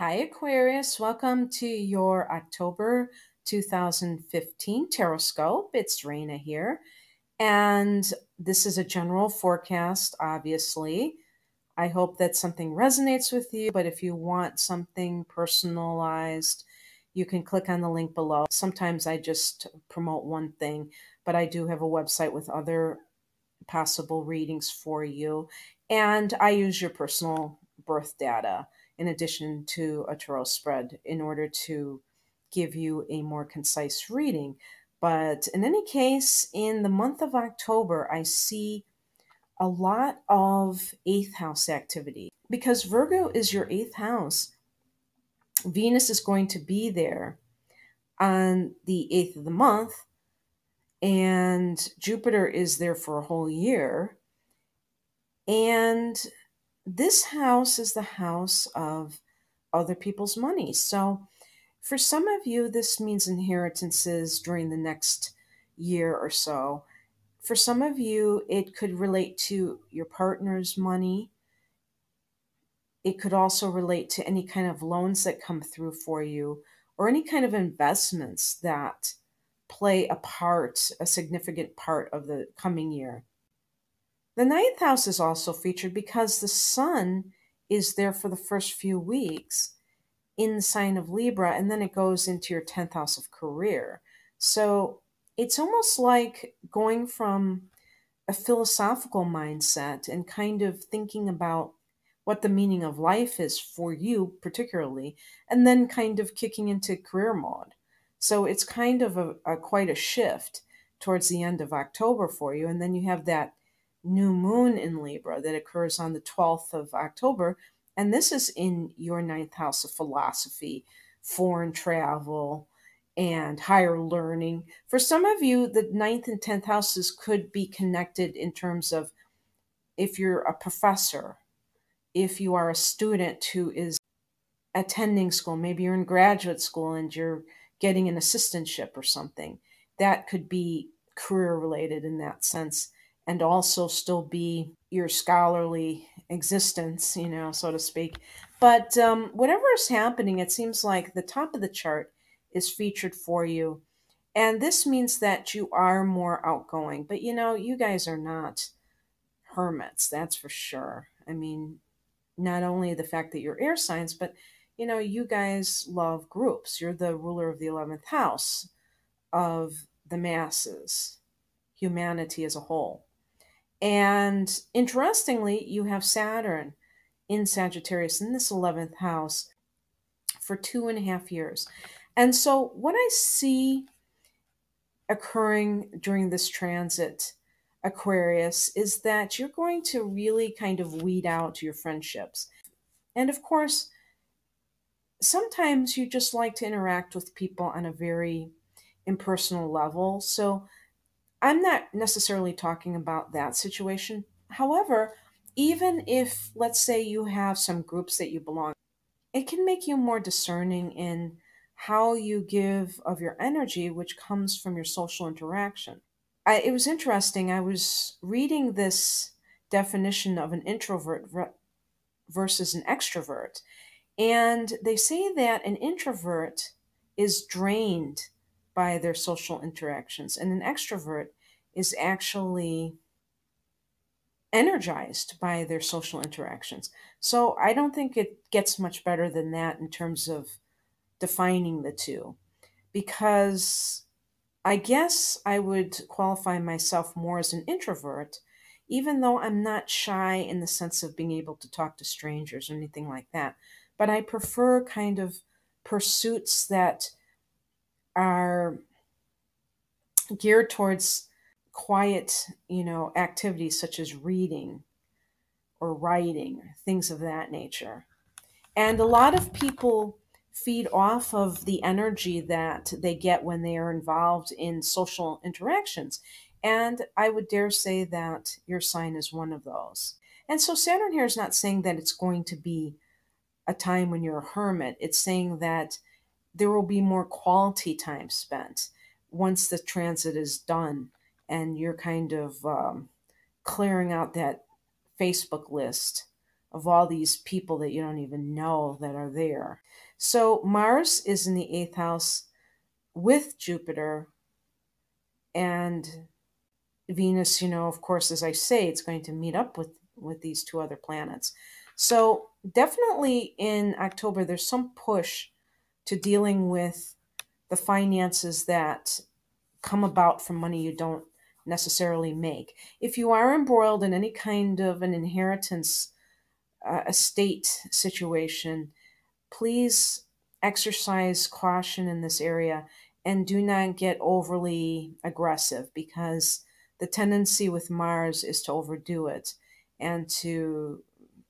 Hi, Aquarius. Welcome to your October 2015 Tarotscope. It's Raina here. And this is a general forecast, obviously. I hope that something resonates with you, but if you want something personalized, you can click on the link below. Sometimes I just promote one thing, but I do have a website with other possible readings for you. And I use your personal birth data in addition to a tarot spread in order to give you a more concise reading. But in any case, in the month of October, I see a lot of eighth house activity because Virgo is your eighth house. Venus is going to be there on the 8th of the month, and Jupiter is there for a whole year. And this house is the house of other people's money. So for some of you, this means inheritances during the next year or so. For some of you, it could relate to your partner's money. It could also relate to any kind of loans that come through for you or any kind of investments that play a part, a significant part of the coming year. The ninth house is also featured because the sun is there for the first few weeks in the sign of Libra, and then it goes into your 10th house of career. So it's almost like going from a philosophical mindset and kind of thinking about what the meaning of life is for you particularly, and then kind of kicking into career mode. So it's kind of quite a shift towards the end of October for you. And then you have that new moon in Libra that occurs on the 12th of October. And this is in your ninth house of philosophy, foreign travel, and higher learning. For some of you, the ninth and 10th houses could be connected in terms of if you're a professor, if you are a student who is attending school, maybe you're in graduate school and you're getting an assistantship or something, that could be career related in that sense, and also still be your scholarly existence, so to speak. But whatever is happening, it seems like the top of the chart is featured for you. And this means that you are more outgoing. But you guys are not hermits, that's for sure. I mean, not only the fact that you're air signs, but you guys love groups. You're the ruler of the 11th house of the masses, humanity as a whole. And interestingly, you have Saturn in Sagittarius in this 11th house for 2.5 years. And so what I see occurring during this transit, Aquarius, is that you're going to really kind of weed out your friendships. And of course, sometimes you just like to interact with people on a very impersonal level. So I'm not necessarily talking about that situation. However, even if, let's say, you have some groups that you belong, it can make you more discerning in how you give of your energy, which comes from your social interaction. It was interesting. I was reading this definition of an introvert versus an extrovert, and they say that an introvert is drained by their social interactions, and an extrovert is actually energized by their social interactions. So I don't think it gets much better than that in terms of defining the two, because I guess I would qualify myself more as an introvert, even though I'm not shy in the sense of being able to talk to strangers or anything like that. But I prefer kind of pursuits that are geared towards quiet, activities such as reading or writing, things of that nature. And a lot of people feed off of the energy that they get when they are involved in social interactions. And I would dare say that your sign is one of those. And so Saturn here is not saying that it's going to be a time when you're a hermit. It's saying that there will be more quality time spent once the transit is done and you're kind of clearing out that Facebook list of all these people that you don't even know that are there. So Mars is in the eighth house with Jupiter, and Venus, of course, as I say, it's going to meet up with these two other planets. So definitely in October, there's some push to dealing with the finances that come about from money you don't necessarily make. If you are embroiled in any kind of an inheritance estate situation, please exercise caution in this area and do not get overly aggressive, because the tendency with Mars is to overdo it and to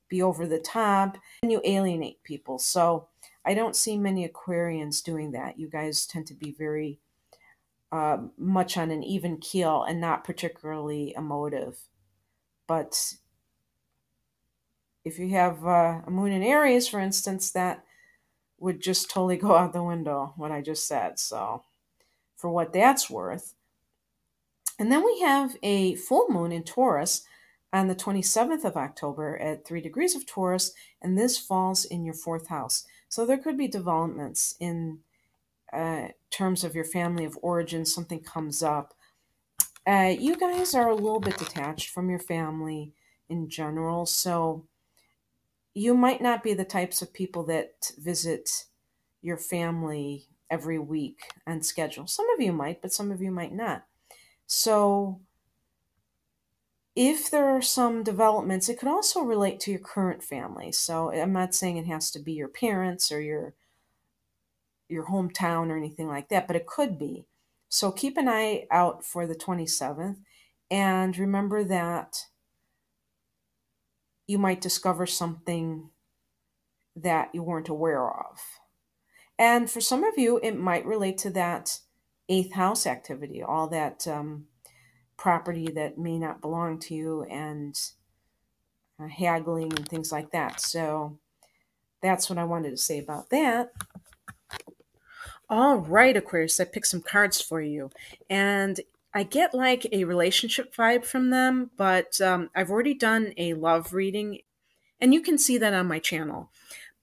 be over the top, and you alienate people. So I don't see many Aquarians doing that. You guys tend to be very much on an even keel and not particularly emotive. But if you have a moon in Aries, for instance, that would just totally go out the window, what I just said. So, for what that's worth. And then we have a full moon in Taurus on the 27th of October at 3 degrees of Taurus, and this falls in your fourth house. So, there could be developments in terms of your family of origin. Something comes up. You guys are a little bit detached from your family in general, so you might not be the types of people that visit your family every week on schedule. Some of you might, but some of you might not. So, if there are some developments, it could also relate to your current family. So, I'm not saying it has to be your parents or your hometown or anything like that, but it could be. So, keep an eye out for the 27th, and remember that you might discover something that you weren't aware of. And for some of you, it might relate to that eighth house activity, all that property that may not belong to you, and haggling and things like that. So that's what I wanted to say about that. All right, Aquarius, I picked some cards for you. And I get like a relationship vibe from them, but I've already done a love reading, and you can see that on my channel.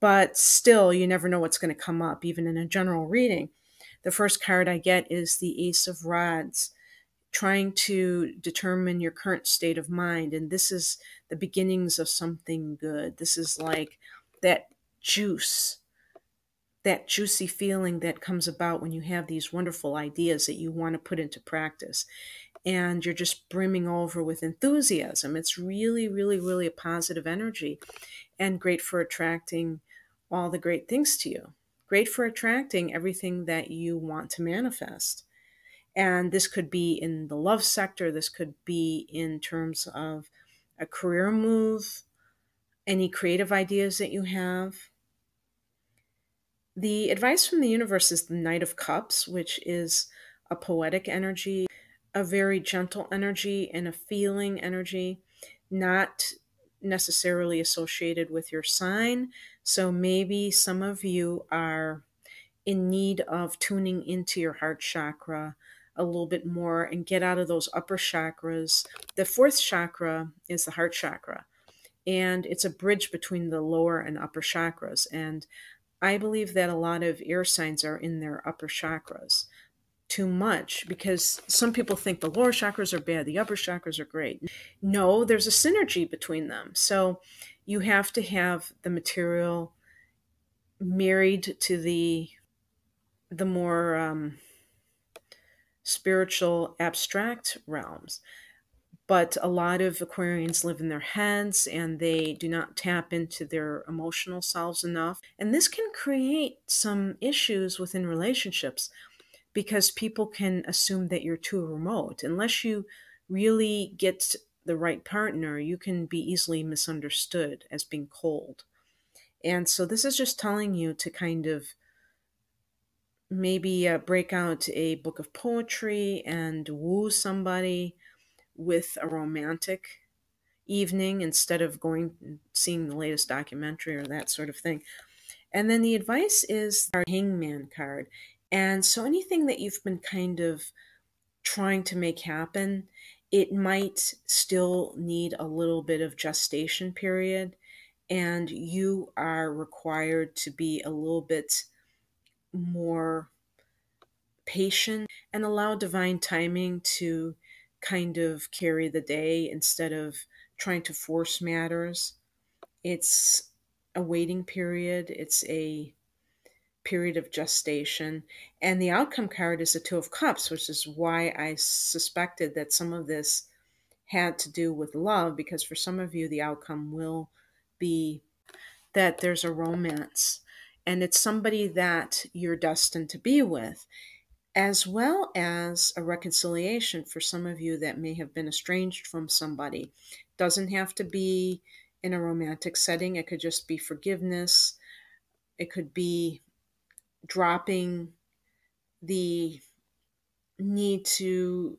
But still, you never know what's going to come up, even in a general reading. The first card I get is the Ace of Rods, trying to determine your current state of mind. And this is the beginnings of something good. This is like that juice, that juicy feeling that comes about when you have these wonderful ideas that you want to put into practice. And you're just brimming over with enthusiasm. It's really, really, really a positive energy, and great for attracting all the great things to you. Great for attracting everything that you want to manifest. And this could be in the love sector, this could be in terms of a career move, any creative ideas that you have. The advice from the universe is the Knight of Cups, which is a poetic energy, a very gentle energy, and a feeling energy, not necessarily associated with your sign. So maybe some of you are in need of tuning into your heart chakra a little bit more and get out of those upper chakras. The fourth chakra is the heart chakra, and it's a bridge between the lower and upper chakras. And I believe that a lot of air signs are in their upper chakras too much, because some people think the lower chakras are bad, the upper chakras are great. No, there's a synergy between them. So you have to have the material married to the more spiritual, abstract realms. But a lot of Aquarians live in their heads and they do not tap into their emotional selves enough. And this can create some issues within relationships, because people can assume that you're too remote. Unless you really get the right partner, you can be easily misunderstood as being cold. And so this is just telling you to kind of maybe break out a book of poetry and woo somebody with a romantic evening instead of going and seeing the latest documentary or that sort of thing. And then the advice is our Hangman card. And so anything that you've been kind of trying to make happen, it might still need a little bit of gestation period. and you are required to be a little bit more patient and allow divine timing to kind of carry the day instead of trying to force matters. It's a waiting period, it's a period of gestation. And the outcome card is the Two of Cups, which is why I suspected that some of this had to do with love, because for some of you, the outcome will be that there's a romance and it's somebody that you're destined to be with, as well as a reconciliation for some of you that may have been estranged from somebody. Doesn't have to be in a romantic setting, it could just be forgiveness, it could be dropping the need to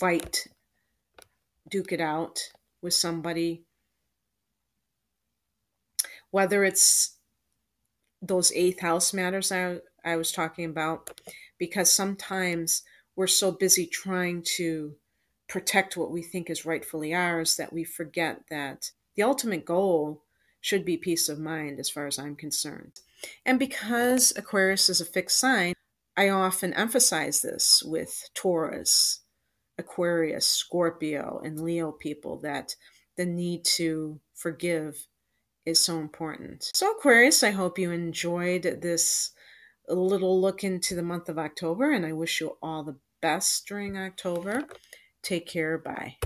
fight, duke it out with somebody, whether it's those eighth house matters I was talking about, because sometimes we're so busy trying to protect what we think is rightfully ours that we forget that the ultimate goal should be peace of mind, as far as I'm concerned. And because Aquarius is a fixed sign, I often emphasize this with Taurus, Aquarius, Scorpio, and Leo people, that the need to forgive is so important. So, Aquarius, I hope you enjoyed this little look into the month of October, and I wish you all the best during October. Take care. Bye.